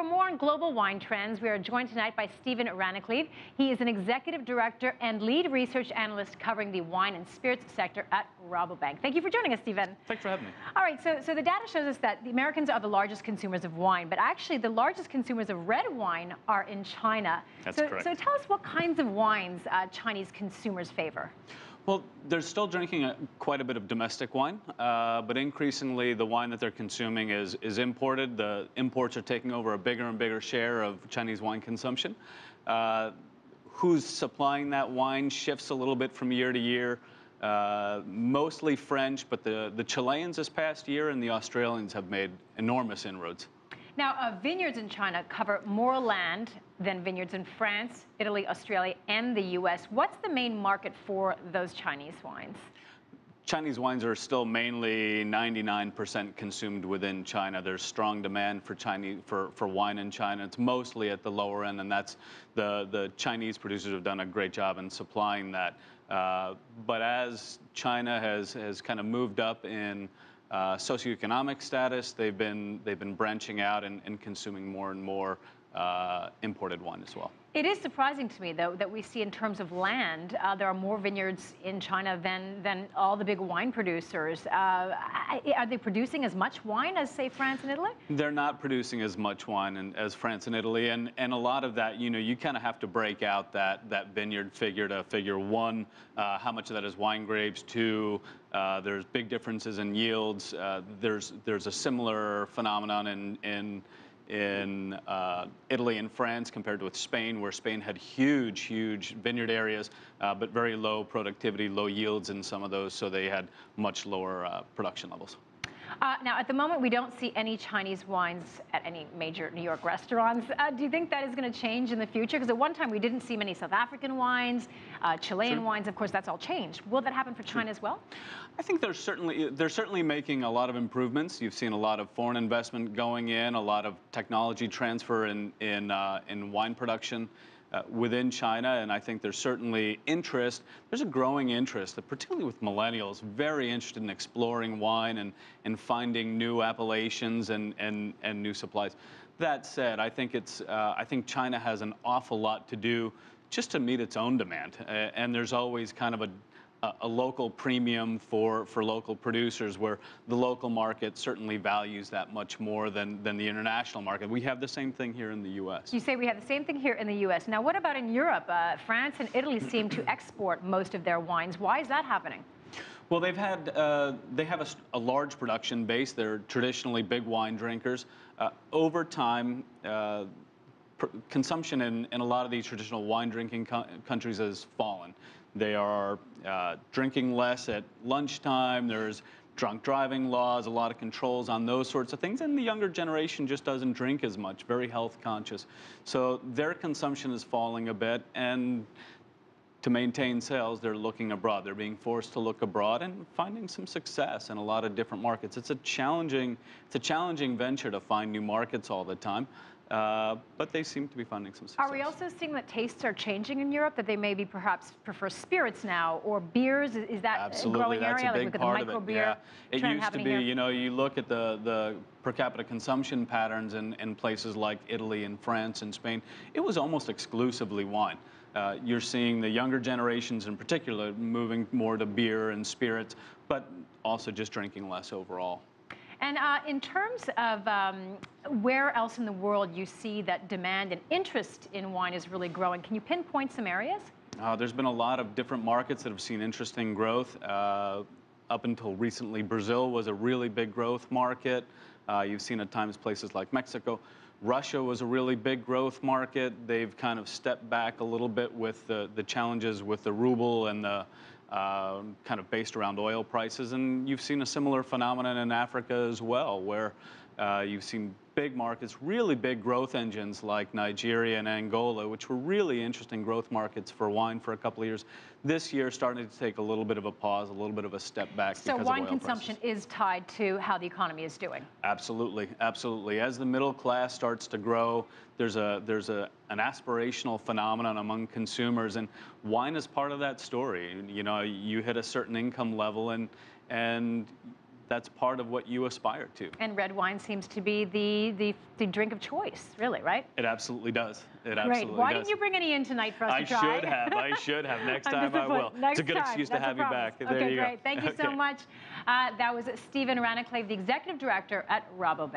more on global wine trends, we are joined tonight by Stephen Rannekleiv. He is an executive director and lead research analyst covering the wine and spirits sector at Rabobank. Thank you for joining us, Stephen. Thanks for having me. All right, so the data shows us that the Americans are the largest consumers of wine, but actually the largest consumers of red wine are in China. That's correct. So tell us what kinds of wines Chinese consumers favor. Well, they're still drinking quite a bit of domestic wine, but increasingly the wine that they're consuming is imported. The imports are taking over a bigger and bigger share of Chinese wine consumption. Who's supplying that wine shifts a little bit from year to year. Mostly French, but the Chileans this past year and the Australians have made enormous inroads. Now, vineyards in China cover more land than vineyards in France, Italy, Australia, and the U.S. What's the main market for those Chinese wines? Chinese wines are still mainly 99% consumed within China. There's strong demand for wine in China. It's mostly at the lower end, and that's the Chinese producers have done a great job in supplying that. But as China has kind of moved up in socioeconomic status, they've been branching out and consuming more and more imported wine as well. It is surprising to me, though, that we see in terms of land, there are more vineyards in China than all the big wine producers. Are they producing as much wine as, say, France and Italy? They're not producing as much wine as France and Italy, and a lot of that, you kind of have to break out that vineyard figure to figure, one, how much of that is wine grapes, two, there's big differences in yields. There's a similar phenomenon in Italy and France compared with Spain, where Spain had huge vineyard areas, but very low productivity, low yields in some of those, so they had much lower production levels. Now, at the moment, we don't see any Chinese wines at any major New York restaurants. Do you think that is going to change in the future? Because at one time, we didn't see many South African wines, Chilean wines. Of course, that's all changed. Will that happen for China as well? I think they're certainly making a lot of improvements. You've seen a lot of foreign investment going in, a lot of technology transfer in wine production within China, and I think there's certainly interest. There's a growing interest, particularly with millennials, very interested in exploring wine and finding new appellations and new supplies. That said, I think China has an awful lot to do just to meet its own demand, and there's always kind of a local premium for local producers, where the local market certainly values that much more than the international market. We have the same thing here in the U.S. You say we have the same thing here in the U.S. Now, what about in Europe? France and Italy seem to export most of their wines. Why is that happening? Well, they have a large production base. They're traditionally big wine drinkers. Over time, consumption in a lot of these traditional wine drinking countries has fallen. They are drinking less at lunchtime. There's drunk driving laws, a lot of controls on those sorts of things, and the younger generation just doesn't drink as much, very health conscious. So their consumption is falling a bit, and to maintain sales, they're looking abroad. They're being forced to look abroad and finding some success in a lot of different markets. It's a challenging venture to find new markets all the time. But they seem to be finding some success. Are we also seeing that tastes are changing in Europe, that they maybe perhaps prefer spirits now, or beers? Is that absolutely a growing that's area? A big like part with the micro of it. beer Yeah, it used to be. Here? You look at the per capita consumption patterns in places like Italy and France and Spain. It was almost exclusively wine. You're seeing the younger generations in particular moving more to beer and spirits, but also just drinking less overall. And in terms of where else in the world you see that demand and interest in wine is really growing, can you pinpoint some areas? There's been a lot of different markets that have seen interesting growth. Up until recently, Brazil was a really big growth market. You've seen at times places like Mexico. Russia was a really big growth market. They've kind of stepped back a little bit with the challenges with the ruble and the kind of based around oil prices. And you've seen a similar phenomenon in Africa as well, where you've seen big markets, really big growth engines like Nigeria and Angola, which were really interesting growth markets for wine for a couple of years. This year starting to take a little bit of a pause, a little bit of a step back because of oil prices. So wine consumption is tied to how the economy is doing? Absolutely, absolutely. As the middle class starts to grow, there's an aspirational phenomenon among consumers, and wine is part of that story. You know, you hit a certain income level, and that's part of what you aspire to. And red wine seems to be the drink of choice, really, right? It absolutely does. It Great. absolutely Why does. didn't you bring any in tonight for us to try? I should have. Next time I will. Next it's a good time. excuse That's to have a you promise. back. Okay, There you great. go. Thank you so much. That was Stephen Rannekleiv, the Executive Director at Rabobank.